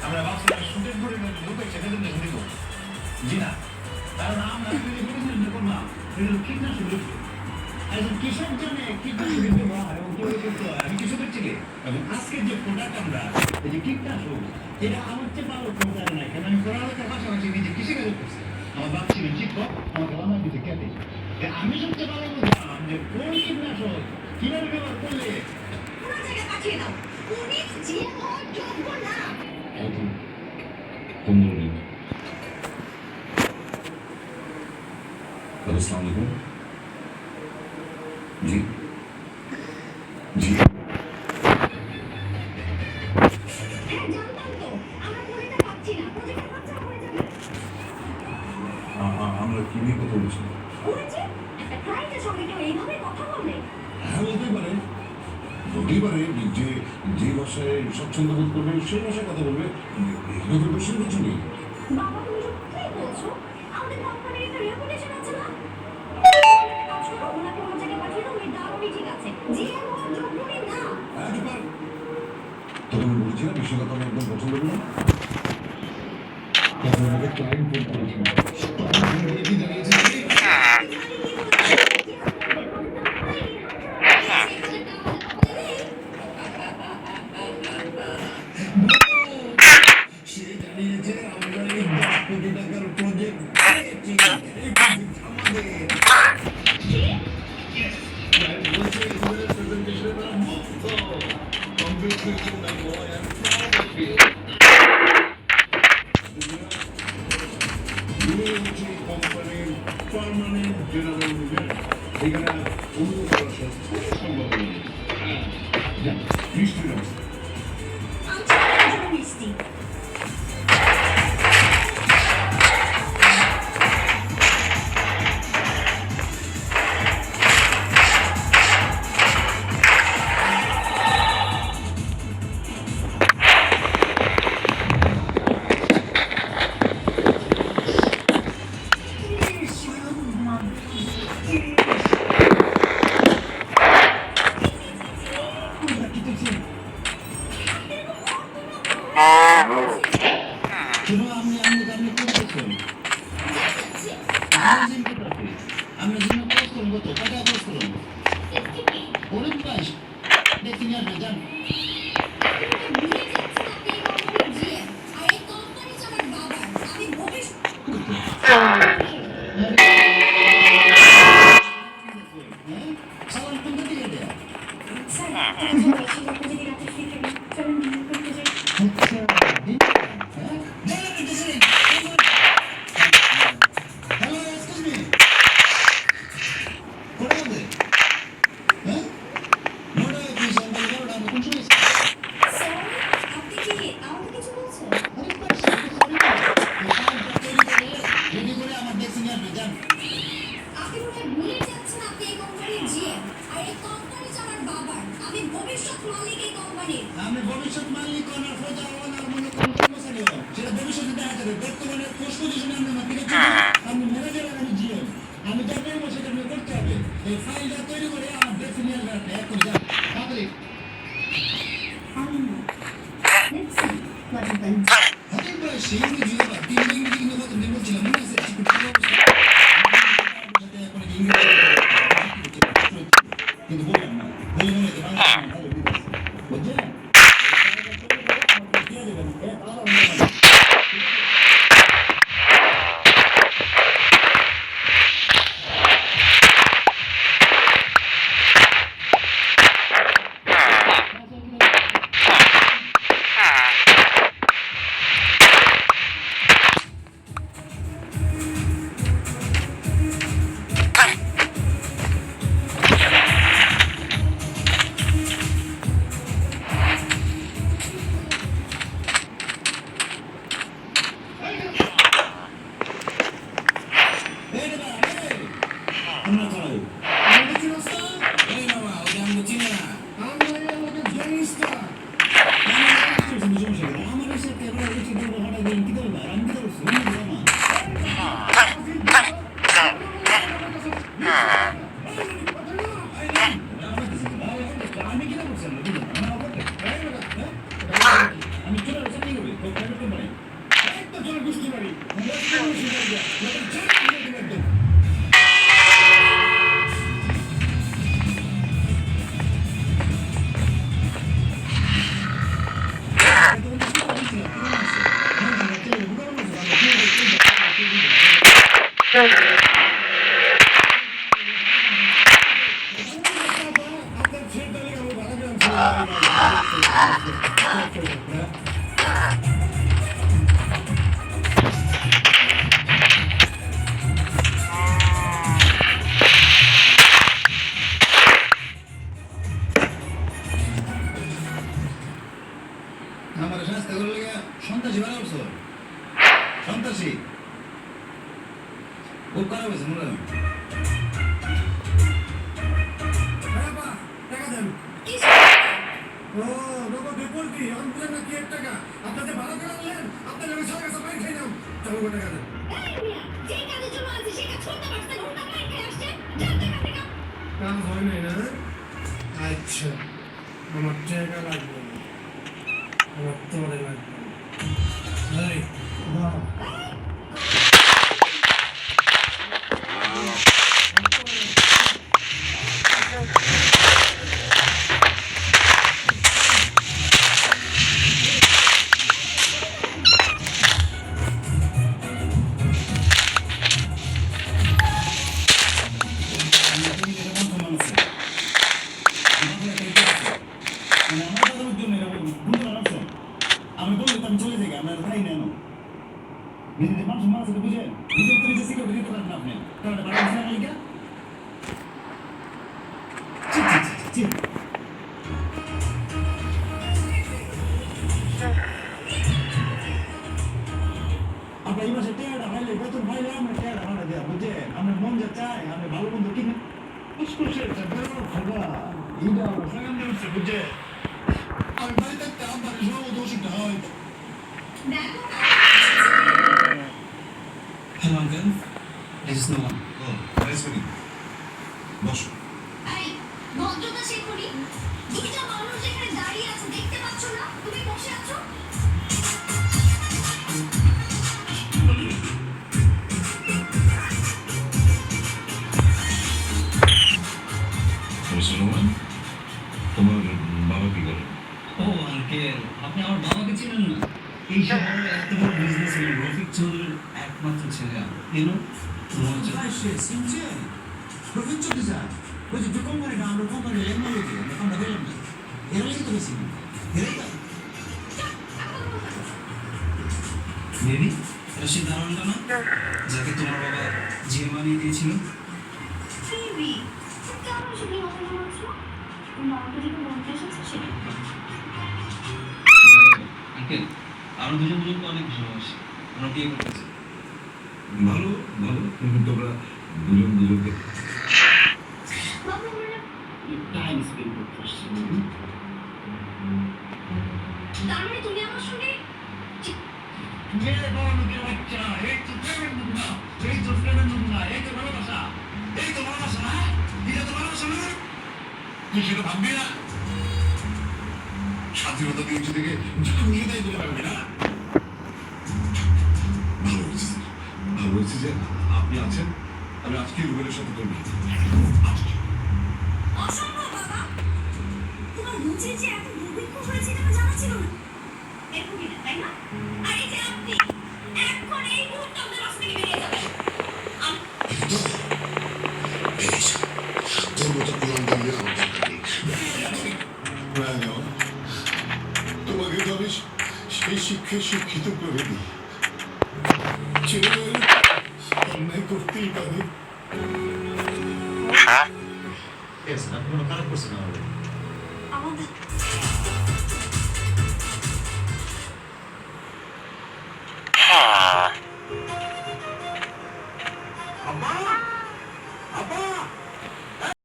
আমরা ভাবছিলাম সুযোগ করে লোক সেখানে দেখে দিব জি না কারণ আমরা তৈরি করেছিলাম যে করলাম কীটনাশক দ্রব্য একজন কৃষক জন্য কীটনাশকের ব্যবহার এবং তৈরি করতে হয় আমি কৃষকের ছেলে এবং আজকের যে প্রোডাক্ট আমরা এই যে কীটনাশক এটা আমার চেয়ে ভালো কেউ জানে না কেন আমি পড়ালেখার পাশাপাশি নিজে কৃষিকাজ করছি আমার বাপ ছিলেন শিক্ষক আমাকে আমার দিতে খ্যাতি আমি সবচেয়ে ভালো বুঝলাম যে কোন কীটনাশক কিভাবে ব্যবহার করলে পুরো জায়গায় পাঠিয়ে দাও উনি জিএম হওয়ার যোগ্য না अस्सलाम वालेकुम जी जी হ্যাঁ জানতাম তো আমরা পড়িতে পারছি না প্রজেক্টের বাচ্চা হয়ে যাবে আমরা কি নিয়ে কথা বলছি ওই যে একটা ক্লায়েন্টের সঙ্গে কেউ এইভাবে কথা বললে হ্যাঁ বলতেই পারে যে যে ভাষায় স্বচ্ছন্দ বোধ করবে সেই ভাষায় কথা বলবে এখানে তো বেশি কিছু নেই বাবা তুমি সত্যিই বলছো আমাদের কোম্পানির একটা রেপুটেশন আছে না কাজ করো ওনাকে ওর জায়গায় পাঠিয়ে দাও উনি দারুণই ঠিক আছে জিএম হওয়ার যোগ্য উনি না একবার তবে আমি বলছিলাম বিষয়টা আমি একদম পছন্দ করি না তখন আমাকে ক্লায়েন্ট ফোন করেছিল কি জানিয়েছে সে জানিয়েছে আমরা এই 10 কোটি টাকার প্রজেক্ট পেয়েছি এই প্রজেক্ট আমাদের ক্লায়েন্ট বলছে এবারে প্রেজেন্টেশনে তারা মুক্ত Congratulations, my boy. I'm proud of you. Unity Company Permanent General Manager. এখানে অনুরোধ করা সম্ভব নেই যান মিষ্টি ব্যবস্থা আচ্ছা মিষ্টি শুনো আমি করতেছি আমরা জন্য কোর্স করবো তো কটা কোর্স করবো অনেক পাস দেখি আসবে জান সালাম কোনটা দিয়ে দেয়া হ্যালো এক্সকিউজ মি কোন বলতে হ্যাঁ নোটা প্লিজ আমরা বড় আমরা কোন সময় রেডি করে আমার ডেস্কে নিয়ে আসবে জান আমি ভবিষ্যৎ মালিক ওনার প্রজা ওনার মনে কোন কর্মচারী সেটা ভবিষ্যতে দেখা যাবে বর্তমানে পোস্ট পজিশনে আমি মার্কেটে আমি ম্যানেজার আর আমি জিএম আমি যা করবো সেটা নিয়ে করতে হবে এই ফাইলটা তৈরি করে আমার ডেস্কে নিয়ে আসবে একটা এক করে যান তাড়াতাড়ি হাতে প্রায় সেই ইংরেজি ব্যাপার তিন ইংরেজি কিন্তু কত দিন বলছিলাম মনে আছে একটু ভালো কিন্তু বললাম না বলে মনে তো বাংলা ভালো দিতেছে বুঝছেন আমরা খারাপ আমরা কি রাস্তা এই বাবা ওটা আমি চিনি না আমরা আমাদের গ্যাংস্টার আমার সাথে এবার কিছু বলবো হঠাৎ করে কি করবে আমি কি করছি আমি বলবো না আমি কি করছি আমি চলে আসছি কি করবে আমার শাস্তি করলে সন্ত্রাসী বানা করছো সন্ত্রাসী খুব খারাপ হয়েছে মনে হয় টাকা দেন ও নগদ বিপুলটি আমি বুঝলাম না কি এক টাকা আপনাদের ভালো করে আনলেন আপনাদের আমি সবার কাছে পাই খাই নাও চলো টাকা দেন যে কাজের জন্য আছে সে কাজ করতে পারছেন উল্টা পাই খেয়ে আসছে যান টাকা থেকে কাজ হয় নাই না আচ্ছা আমার টাকা লাগবে আমার তোরে লাগবে এই দাও আমি বললে তো আমি চলে যাই আপনার ভাই নেন নিজেদের মানুষ মানুষ বুঝেন নিজের তো নিজে সিকিউরিটি দিতে পারেন আপনি কারণ বাড়ি আসলে মালিকা আপনার এই মাসে টেয়ারা ভাইলে বেতন ভাইলে আমরা টেয়ারা ভাড়া দেওয়া বুঝছেন আপনার মন যা চায় আপনি ভালো মন্দ কিনে পুষ্পুষে খাবা এইটা আমরা সেখান দিয়ে উঠছে বুঝছে আমি বাড়ি থাকতে আমার সব অসুবিধা হয় দেখো Hello, uncle. This is Noah. Oh, nice meeting you. বসো। এই ভদ্রতা শেখনি দুইটা মানুষ যেখানে দাঁড়িয়ে আছে দেখতে পাচ্ছ না তুমি বসে আছো মিস্টার নোমান, তোমার বাবা কি করে? ও আঙ্কেল আপনি আমার বাবাকে চিনেন না এই শহরের এত বড় বিজনেসম্যান রফিক চৌধুরীর একমাত্র ছেলে আমি ইউনো রফিক চৌধুরী স্যার ওই যে কোম্পানিটা আমরা কোম্পানির এমএলএ আমরা বললাম না এরাই তো বেশি এরাই তো মেবি এটা সেই দারোয়ানটা না যাকে তোমার বাবা জিএম বানিয়ে দিয়েছিল বেবি কেমন শুধু কথা বলছো তুমি আমাকে যেটা বলতে এসেছো সেটা আঙ্কেল আমরা দুজন দুজনকে অনেক ভালোবাসি আমরা বিয়ে করতে চাই ভালো ভালো কিন্তু তোমরা দুজন দুজনকে বাবা বললো টাইম স্পেন্ড করতে আসছি তার মানে তুমি আমার সঙ্গে মেরে বড় লোকের বাচ্চা এই তো প্রেমের মুখনা এই তো প্রেমের মুখনা এই তো ভালোবাসা না এটা তো ভালোবাসা না তুই সেটা ভাববি না স্বাধীনতা দিয়েছি থেকে জানিয়ে দেয় দিতে পারবি না ভালো হয়েছে যে আপনি আছেন আমি আজকে রুবেলের সাথে করবি অসম্ভব বাবা তোমার মুখে যে এত দুর্ভিক্ষ হয়েছে এটা জানা ছিল না এরকম কি তাই না আর এই যে আপনি এখন এই মুহূর্তে আমাদের রাস্তা থেকে বেরিয়ে যাবেন তোর মতো কুলাঙ্গারের আমার দরকার নেই তোমাকে তো আমি সেই শিক্ষায় শিক্ষিত করে দিই ছেলে অন্যায় করতেই পারে আপনি কোনো খারাপ করছেন আমাদের আমাদের